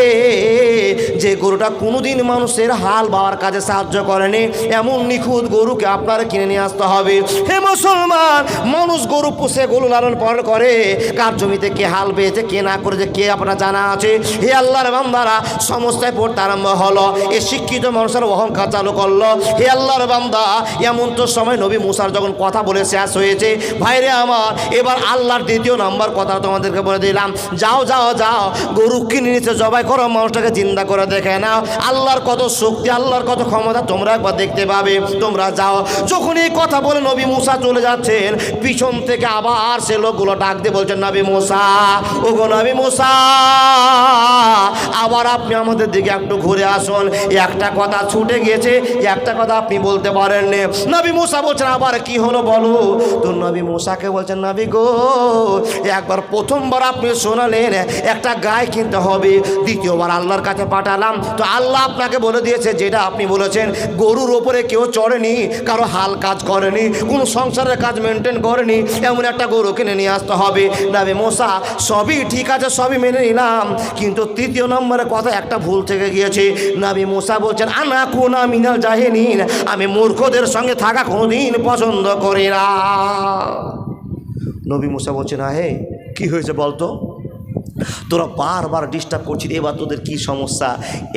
যে গরুটা কোনোদিন মানুষের হাল বাওয়ার কাজে সাহায্য করেনি। এমন নিখুঁত গরুকে আপনারা কিনে নিয়ে আসতে হবে। হে মুসলমান, মানুষ গরু পুষে গরু লালন পালন করে, কার জমিতে কে হাল বেয়েছে কে না করেছে কে আপনার জানা আছে? হে আল্লাহর বান্দারা, সমস্যায় পড়তে আরম্ভ হলো, এ শিক্ষিত মানুষের অহংকার চালু করলো। হে আল্লাহর বান্দা, এমন তো সময় নবী মুসার যখন কথা বলে শেষ হয়েছে, ভাইরে আমার, এবার আল্লাহর দ্বিতীয় নাম্বার কথা তোমাদেরকে বলে দিলাম। যাও যাও যাও, গরু কিনে নিচে জবাই করো, মানুষটাকে জিন্দা করে দেখে নাও। আল্লাহর কত শক্তি, আল্লাহর কত ক্ষমতা তোমরা একবার দেখতে পাবে। তোমরা যাও। যখন এই কথা বলে নবী মুসা চলে যাচ্ছেন, পিছন থেকে আবার সে লোকগুলো ডাক দিয়ে বলছেন, নবী মুসা, ওগো নবী মুসা, আবার আপনি আমাদের দিকে একটু ঘুরে আসুন। একটা কথা ছুটে গিয়েছে, একটা কথা আপনি বলতে পারেননি। নবী মুসা বলছেন, আবার কি হলো বলো। তো নবী মুসাকে বলছেন, নবী গো, একবার প্রথমবার আপনি শোনালেন একটা গায়ে কিনতে হবে, দ্বিতীয়বার আল্লাহর কাছে পাঠালাম, তো আল্লাহ আপনাকে বলে দিয়েছে যেটা আপনি বলেছেন, গরুর ওপরে কেউ চড়েনি, কারো হাল কাজ করেনি, কোনো সংসারের কাজ মেনটেন করেনি, এমন একটা গরু কিনে নিয়ে আসতে হবে। নবী মুসা, সবই ঠিক আছে, সবই মেনে নিলাম, কিন্তু তৃতীয় নম্বরের কথা একটা ভুল থেকে গিয়েছে। নবী মুসা বলছেন, আনা কুনা মিনাল জাহিলিন, আমি মূর্খদের সঙ্গে থাকা কোনোদিন পছন্দ করি না। নবী মুসা বলছেন, হে কি হয়েছে বলতো, তোরা বারবার ডিস্টার্ব করছিস, এবার তোদের কি সমস্যা?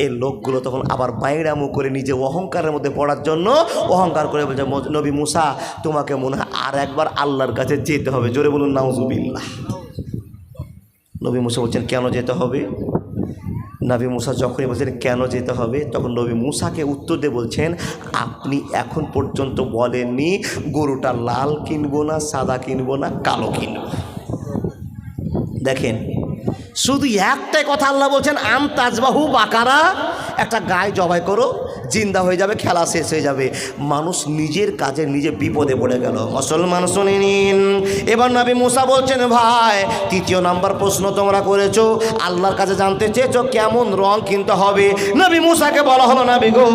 এই লোকগুলো তখন আবার বাইরামো করে নিজে অহংকারের মধ্যে পড়ার জন্য অহংকার করে বলছে, নবী মুসা, তোমাকে মনে হয় আর একবার আল্লাহর কাছে যেতে হবে। জোরে বলুন নাউজুবিল্লাহ। নবী মুসা বলছেন, কেন যেতে হবে? নবী মুসা যখনই বলছেন কেন যেতে হবে, তখন নবী মুসাকে উত্তর দিয়ে বলছেন, আপনি এখন পর্যন্ত বলেননি গরুটা লাল কিনবো না, সাদা কিনবো না, কালো কিনবো। দেখেন, শুধু একটাই কথা আল্লাহ বলছেন, আম তাজবাহু বাকারা, একটা গায়ে জবাই করো, জিন্দা হয়ে যাবে, খেলা শেষ হয়ে যাবে। মানুষ নিজের কাজে নিজে বিপদে পড়ে গেল। মুসলমান শুনে নিন। এবার নবী মুসা বলছেন, ভাই তৃতীয় নাম্বার প্রশ্ন তোমরা করেছো, আল্লাহর কাছে জানতে চেয়েছো কেমন রং কিনতে হবে। নবী মুসাকে বলা হলো, নবী গো,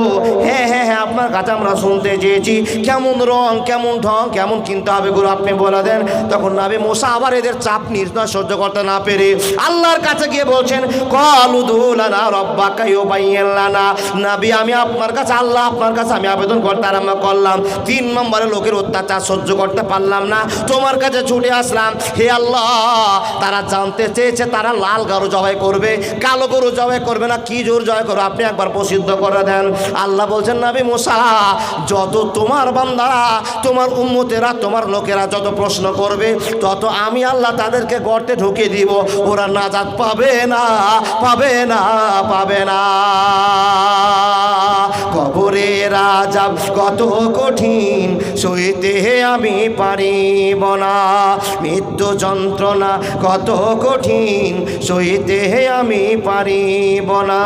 হ্যাঁ হ্যাঁ হ্যাঁ, আপনার কাছে আমরা শুনতে চেয়েছি কেমন রং, কেমন ঢং, কেমন কিনতে হবে গরু আপনি বলে দেন। তখন নবী মুসা আবার এদের চাপ নির্যাতন সহ্য করতে না পেরে আল্লাহর কাছে গিয়ে বলছেন, ক্বালু উদু লানা রাব্বাকা ইউবাইয়িন লানা, নবী আমি আপনার কাছে, আল্লাহ আপনার কাছে আমি আবেদন করতে আরম্ভ করলাম, 3 নম্বরে লোকের অত্যাচার সহ্য করতে পারলাম না, তোমার কাছে ছুটে আসলাম। হে আল্লাহ, তারা জানতে চেয়েছে তারা লাল গরু জবাই করবে, কালো গরু জবাই করবে না, কি জোর জবাই করবে, আপনি একবার প্রসিদ্ধ করে দেন। আল্লাহ বলছেন, নবী মুসা, যত তোমার বান্দারা, তোমার উম্মতেরা, তোমার লোকেরা যত প্রশ্ন করবে, তত আমি আল্লাহ তাদেরকে গর্তে ঢুকিয়ে দিব, ওরা নাজাত পাবে না, পাবে না, পাবে না। কবরের আযাব কত কঠিন, সইতে আমি পারিব না, মৃত্যু যন্ত্রণা কত কঠিন, সইতে আমি পারিব না।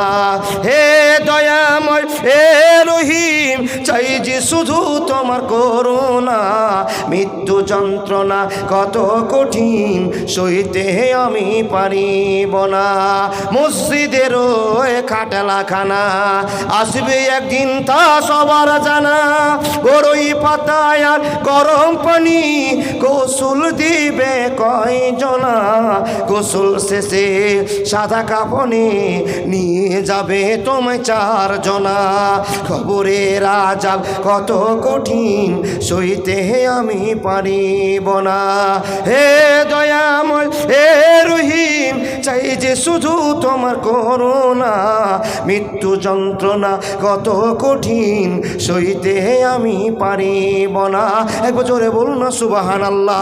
হে দয়াময়, হে রহিম, চাই যে শুধু তোমার করুণা, মৃত্যু যন্ত্রণা কত কঠিন, সইতে আমি পারিব না। মসজিদের ওই খাটলাখানা আসবে একদিন, তা সবার জানা, বড়ই পাতায় আর গরম পানি, গোসল দিবে কয়জনা, গোসল শেষে সাদা কাফনে নিয়ে যাবে তোমায় 4 জনা। খবরের আযাব কত কঠিন, সইতে আমি পারিব না। হে দয়াময়, হে রহিম, চাই যে শুধু তোমার করুণা, মৃত্যু যন্ত্রণা কত কঠিন, সইতে আমি পারিব না। একবার জোরে বলুন না সুবহানাল্লাহ।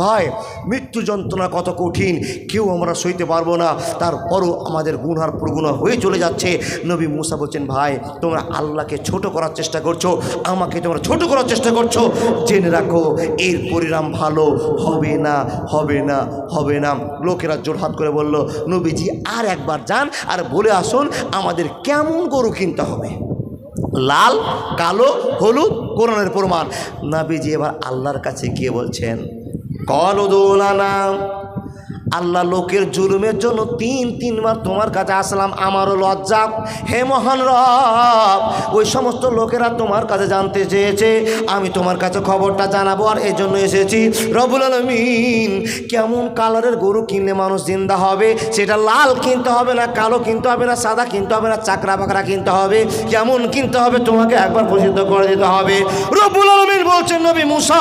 ভাই, মৃত্যু যন্ত্রণা কত কঠিন, কেউ আমরা সইতে পারবো না, তারপরও আমাদের গুনার প্রগুণা হয়ে চলে যাচ্ছে। নবী মুসা বলছেন, ভাই তোমরা আল্লাহকে ছোট করার চেষ্টা করছো, আমাকে তোমরা ছোট করার চেষ্টা করছো, জেনে রাখো এর পরিণাম ভালো হবে না, হবে না, হবে না। লোকেরা জোরহাত করে বলল, নবীজি আর একবার যান আর বলে আসুন আমাদের কেমন গরু কিনতে হবে, লাল, কালো, হলুদ, কোরআনের প্রমাণ। নবীজি এবার আল্লাহর কাছে গিয়ে বলছেন, ক্বালু উদু লানা, আল্লাহ লোকের জুলুমের জন্য তিনবার তোমার কাছে আসলাম, আমারও লজ্জা। হে মহান রব, ওই সমস্ত লোকেরা তোমার কাছে জানতে চেয়েছে, আমি তোমার কাছে খবরটা জানাবো, আর এই জন্য এসেছি। রব্বুল আলামিন, কেমন কালারের গরু কিনলে মানুষ জিন্দা হবে? সেটা লাল কিনতে হবে না, কালো কিনতে হবে না, সাদা কিনতে হবে না, চাকরা বাকরা কিনতে হবে? কেমন কিনতে হবে? তোমাকে একবার প্রসিদ্ধ করে দিতে হবে। রব্বুল আলামিন বলছেন, নবী মুসা,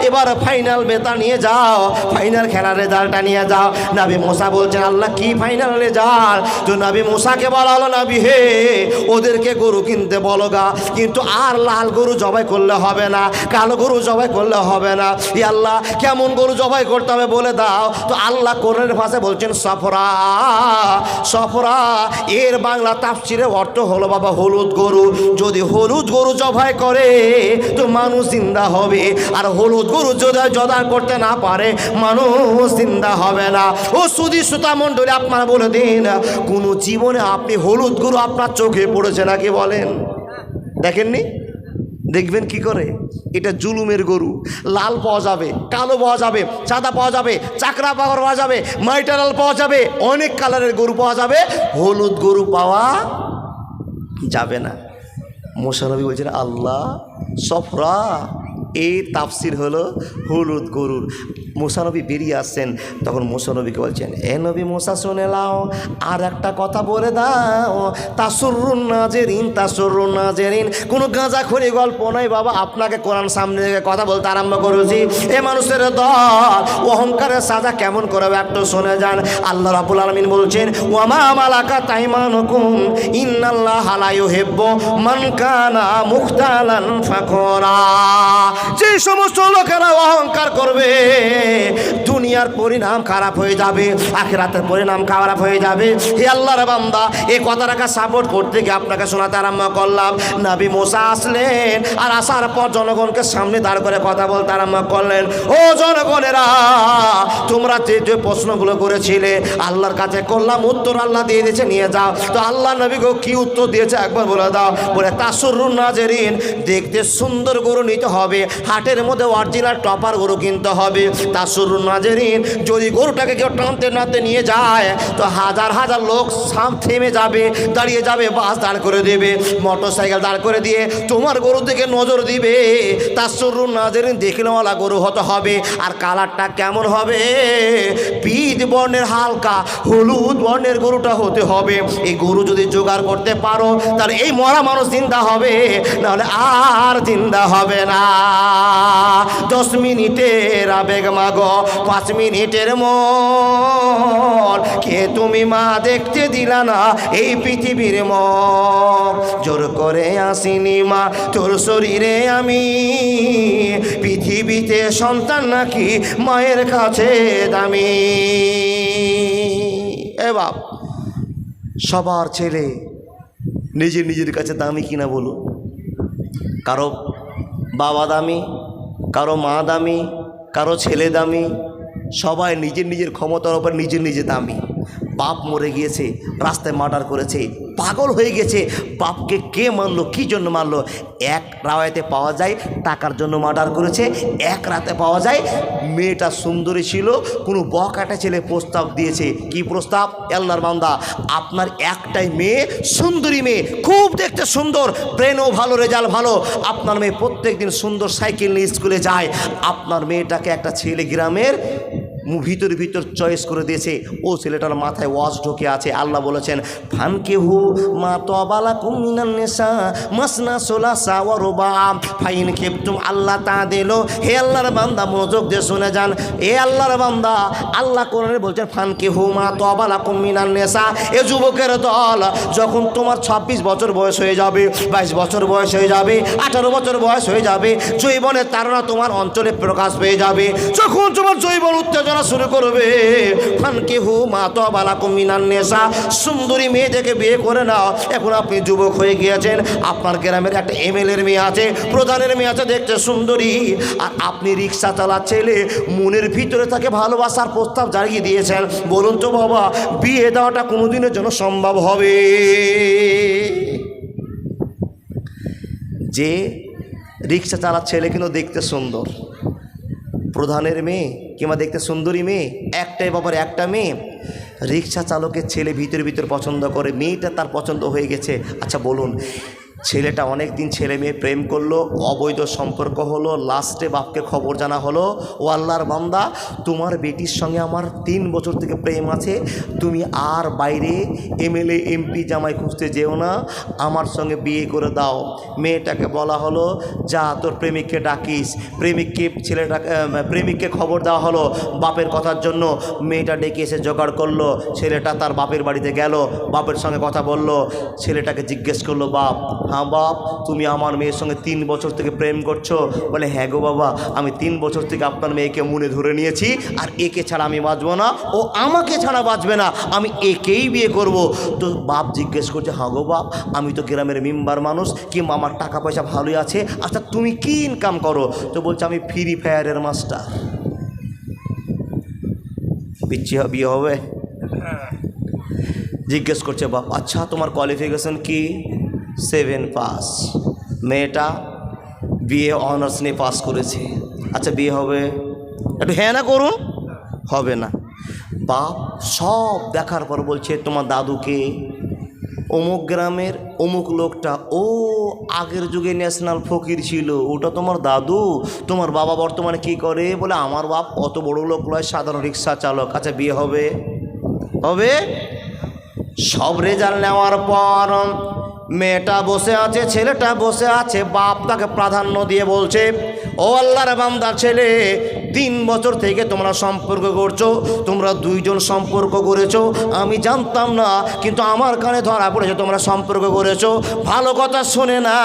এবার ফাইনাল বেতা নিয়ে যাও, ফাইনাল খেলার রেজাল্টটা নিয়ে যাও। নবী মুসা বলছেন, আল্লাহ কি ফাইনাল রেজাল্ট? তো নবী মুসাকে বলা হলো, নবী হে, ওদেরকে গরু কিনতে বলো গা, কিন্তু আর লাল গরু জবাই করলে হবে না, কালো গরু জবাই করলে হবে না। ই আল্লাহ, কেমন গরু জবাই করতে হবে বলে দাও। তো আল্লাহ কোরআনের ভাষায় বলছেন সফরা। সফরা এর বাংলা তাফসিরে অর্থ হলো বাবা হলুদ গরু। যদি হলুদ গরু জবাই করে তো মানুষ জিন্দা হবে, আর হলুদ গরু যদি জবাই করতে না পারে মানুষ জিন্দা হবে না। ও সুধী শ্রোতা মণ্ডলী, আপনারা বলে দিন, কোন জীবনে আপনি হলুদ গরু আপনার চোখে পড়েছে নাকি? বলেন, দেখেননি? দেখবেন কি করে? এটা জুলুমের গরু। লাল পাওয়া যাবে, কালো পাওয়া যাবে, সাদা পাওয়া যাবে, চাকরা পাওয়া যাবে, মাইটালাল পাওয়া যাবে, অনেক কালারের গরু পাওয়া যাবে, হলুদ গরু পাওয়া যাবে না। মুসা নবী বলছেন, আল্লাহ সফরা, এই তাফসির হলো হলুদ গরুর। মুসা নবী বেরিয়ে আসছেন, তখন মুসা নবীকে বলছেন, এ নবী মুসা শুনে নাও, আর একটা কথা বলে দাও, তাসুরুন নাজেরিন, তাসুরুন নাজেরিন। কোনো গাঁজাখড়ি গল্প নয় বাবা, আপনাকে কোরআন সামনে রেখে কথা বলতে আরম্ভ করেছি। এ মানুষের দল অহংকারের সাজা কেমন করবে একটু শুনে যান। আল্লাহ রাব্বুল আলামিন বলছেন, ওয়ামা মালাকাত আইমানুকুম ইন্নাল্লাহা লা ইউহিব্বু মান কানা মুখতালান ফাখরা। যে সমস্ত লোকেরা অহংকার করবে, দুনিয়ার পরিণাম খারাপ হয়ে যাবে, আখিরাতের পরিণাম খারাপ হয়ে যাবে। হে আল্লাহর বান্দা, এই কথাটাকে সাপোর্ট করতে গিয়ে আপনাকে শোনাতে আরম্ভ করলাম। নবী মুসা আসলেন, আর আসার পর জনগণকে সামনে দাঁড় করে কথা বলতে আরম্ভ করলেন। ও জনগণেরা, তোমরা যে যে প্রশ্নগুলো করেছিলে আল্লাহর কাছে করলাম, উত্তর আল্লাহ দিয়ে দিয়েছে, নিয়ে যাও। তো আল্লাহ নবী গো কি উত্তর দিয়েছে একবার বলে দাও। বলে, তাসুরুন নাজেরিন, দেখতে সুন্দর গরু নিতে হবে, হাটের মধ্যে অরিজিনাল টপার গরু কিনতে হবে। তাসুরুন নাজেরিন, যদি গরুটাকে কেউ টানতে নাতে নিয়ে যায় তো হাজার হাজার লোক থেমে যাবে, দাঁড়িয়ে যাবে, বাস দাঁড় করে দেবে, মোটর সাইকেল দাঁড় করে দিয়ে তোমার গরুর দিকে নজর দিবে। তাসুরুন নাজেরিন, দেখলেওয়ালা গরু হতে হবে। আর কালারটা কেমন হবে? পিচ বর্ণের, হালকা হলুদ বর্ণের গরুটা হতে হবে। এই গরু যদি জোগাড় করতে পারো তাহলে এই মরা মানুষ জিন্দা হবে, নাহলে আর জিন্দা হবে না। 10 মিনিটের আবেগ মাগো, 5 মিনিটের মন, কে তুমি মা দেখতে দিলা না এই পৃথিবীর মন। জোর করে আসিনি মা তোর শরীরে আমি, পৃথিবীতে সন্তান নাকি মায়ের কাছে দামি। এ বাপ, সবার ছেলে নিজের নিজের কাছে দামি কিনা বলো? কারো বাবা দামি, কারো মা দামি, কারো ছেলে দামি, সবাই নিজের নিজের ক্ষমতার উপর নিজের নিজে দামি। বাপ মরে গিয়েছে, রাস্তায় মার্ডার করেছে, পাগল হয়ে গেছে। বাপকে কে মারলো, কী জন্য মারলো? এক রাওয়াতে পাওয়া যায় টাকার জন্য মার্ডার করেছে, এক রাতে পাওয়া যায় মেয়েটা সুন্দরী ছিল, কোনো বকাটা ছেলে প্রস্তাব দিয়েছে। কি প্রস্তাব? আল্লাহর বান্দা, আপনার একটাই মেয়ে, সুন্দরী মেয়ে, খুব দেখতে সুন্দর, ব্রেনও ভালো, রেজাল্ট ভালো, আপনার মেয়ে প্রত্যেক দিন সুন্দর সাইকেল নিয়ে স্কুলে যায়। আপনার মেয়েটাকে একটা ছেলে গ্রামের ভিতর চয়েস করে দিয়েছে। ও ছেলেটার মাথায় ওয়াজ ঢোকে আছে। আল্লাহ বলেছেন, ফানকিহু মা তাবালাকুম মিনান নিসা মাসনা সুলাসা ওয়া রুবা ফাইন কিফতুম আল্লাহ তাআদিলু। হে আল্লাহর বান্দা, মনোযোগ দিয়ে শুনে যান। এ আল্লাহর বান্দা, আল্লাহ কোরআনে বলছেন, ফানকিহু মা তাবালাকুম মিনান নিসা। এ যুবকের দল, যখন তোমার 26 বছর বয়স হয়ে যাবে, 22 বছর বয়স হয়ে যাবে, 18 বছর বয়স হয়ে যাবে, যৌবনের তাড়না তোমার অঞ্চলে প্রকাশ পেয়ে যাবে, যখন তোমার যৌবন উত্তেজনা শুরু করবে, ফানকিহু মা তাবালাকুম মিনান নিসা, সুন্দরী মেয়ে দেখে বিয়ে করে নাও। এখন আপনি যুবক হয়ে গিয়েছেন, আপনার গ্রামের একটা এমএলএর মেয়ে আছে, প্রধানের মেয়ে আছে, দেখতে সুন্দরী, আর আপনি রিক্সা চালার ছেলে, মনের ভিতরে তাকে ভালোবাসার প্রস্তাব জানিয়ে দিয়েছেন। বলুন তো বাবা, বিয়ে দেওয়াটা কোনোদিনের জন্য সম্ভব হবে? যে রিক্সা চালার ছেলে কিন্তু দেখতে সুন্দর, প্রধানের মেয়ে কিংবা দেখতে সুন্দরী মেয়ে, একটাই বাবার একটা মেয়ে, রিক্সা চালকের ছেলে ভিতরে ভিতরে পছন্দ করে, মেয়েটা তার পছন্দ হয়ে গেছে। আচ্ছা বলুন, ছেলেটা অনেক দিন ছেলে মেয়ে প্রেম করলো, অবৈধ সম্পর্ক হলো, লাস্টে বাপকে খবর জানা হলো, ও আল্লাহর বান্দা, তোমার বেটির সঙ্গে আমার 3 বছর থেকে প্রেম আছে, তুমি আর বাইরে এমএলএ এমপি জামাই খুঁজতে যেও না, আমার সঙ্গে বিয়ে করে দাও। মেয়েটাকে বলা হলো, যা তোর প্রেমিককে ডাকিস। প্রেমিককে খবর দেওয়া হলো বাপের কথার জন্য। মেয়েটা ডেকে এসে জোগাড় করলো, ছেলেটা তার বাপের বাড়িতে গেল, বাপের সঙ্গে কথা বলল। ছেলেটাকে জিজ্ঞেস করলো, বাপ, হ্যাঁ বাপ, তুমি আমার মেয়ের সঙ্গে 3 বছর থেকে প্রেম করছো? বলে, হ্যাঁ গো বাবা, আমি 3 বছর থেকে আপনার মেয়েকে মনে ধরে নিয়েছি, আর একে ছাড়া আমি বাঁচবো না, ও আমাকে ছাড়া বাঁচবে না, আমি একেই বিয়ে করব। তো বাপ জিজ্ঞেস করছে, হ্যাঁ গো বাপ, আমি তো গ্রামের মেম্বার মানুষ, কিংবা আমার টাকা পয়সা ভালোই আছে, আচ্ছা তুমি কি ইনকাম করো? তো বলছে, আমি ফ্রি ফায়ারের মাস্টার। বিয়ে হবে? জিজ্ঞেস করছে বাপ, আচ্ছা তোমার কোয়ালিফিকেশন কি? 7 পাস। মেয়েটা বিএ অনার্স নিয়ে পাস করেছে। আচ্ছা বিয়ে হবে? একটু হ্যাঁ না করুন। হবে না। বাপ সব দেখার পর বলছে, তোমার দাদুকে? অমুক গ্রামের অমুক লোকটা, ও আগের যুগে ন্যাশনাল ফকির ছিল, ওটা তোমার দাদু? তোমার বাবা বর্তমানে কি করে? বলে, আমার বাপ অত বড় লোক নয়, সাধারণ রিক্সা চালক। আচ্ছা বিয়ে হবে? হবে। সব রেজাল্ট নেওয়ার পর মেয়েটা বসে আছে, ছেলেটা বসে আছে, বাপ তাকে প্রাধান্য দিয়ে বলছে, ও আল্লাহর বান্দা ছেলে, 3 বছর থেকে তোমরা সম্পর্ক করছো, তোমরা 2 জন সম্পর্ক করেছো, আমি জানতাম না, কিন্তু আমার কানে ধরা পড়েছে তোমরা সম্পর্ক করেছো। ভালো কথা শুনে না,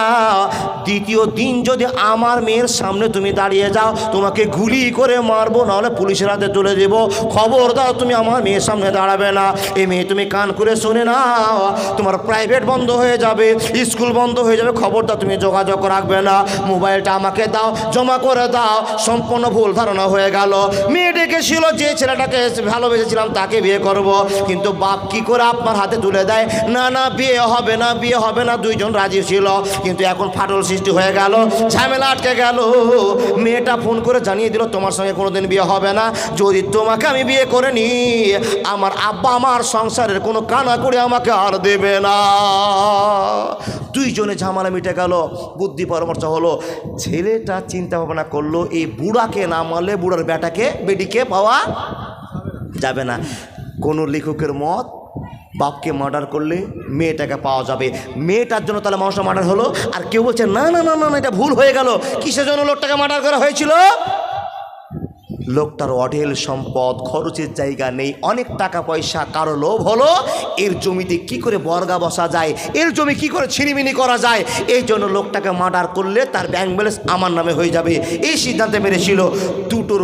দ্বিতীয় দিন যদি আমার মেয়ের সামনে তুমি দাঁড়িয়ে যাও, তোমাকে গুলি করে মারবো, নাহলে পুলিশের হাতে তুলে দেবো। খবর দাও, তুমি আমার মেয়ের সামনে দাঁড়াবে না। এই মেয়ে তুমি কান করে শুনে নাও, তোমার প্রাইভেট বন্ধ হয়ে যাবে, স্কুল বন্ধ হয়ে যাবে, খবর দাও, তুমি যোগাযোগ রাখবে না। মোবাইলটা আমাকে দাও, জমা করে দাও। সম্পূর্ণ ভুল ধারণা হয়ে গেল। মেয়ে ডেকেছিল, যে ছেলেটাকে ভালোবেসেছিলাম তাকে বিয়ে করব, কিন্তু বাপ কি করে আপনার হাতে তুলে দেয়, না না বিয়ে হবে না, বিয়ে হবে না। 2 জন রাজি ছিল, কিন্তু এখন ফাটল সৃষ্টি হয়ে গেল, ঝামেলা আটকে গেল। মেয়েটা ফোন করে জানিয়ে দিল, তোমার সঙ্গে কোনোদিন বিয়ে হবে না, যদি তোমাকে আমি বিয়ে করে নি, আমার আব্বা আমার সংসারের কোনো কানা করে আমাকে আর দেবে না। 2 জনে ঝামেলা মিটে গেল, বুদ্ধি পরামর্শ হলো। ছেলেটা চিন্তা ভাবনা করলো, এই বুড়াকে না মারলে বুড়ার বেটিকে পাওয়া যাবে না। কোনো লেখকের মত, বাপকে মার্ডার করলে মেয়েটাকে পাওয়া যাবে। মেয়েটার জন্য তাহলে মানুষটা মার্ডার হলো। আর কেউ বলছে, না না না না, এটা ভুল হয়ে গেল। কিসের জন্য লোকটাকে মার্ডার করা হয়েছিল? লোকটার অঢেল সম্পদ, খরচের জায়গা নেই, অনেক টাকা পয়সা, কারো লোভ হলো এর জমিতে কি করে বর্গা বসা যায়, এর জমি কি করে ছিনিমিনি করা যায়, এই জন্য লোকটাকে মার্ডার করলে তার ব্যাংক ব্যালেন্স আমার নামে হয়ে যাবে, এই সিদ্ধান্তে মেরেছিল। দুটোর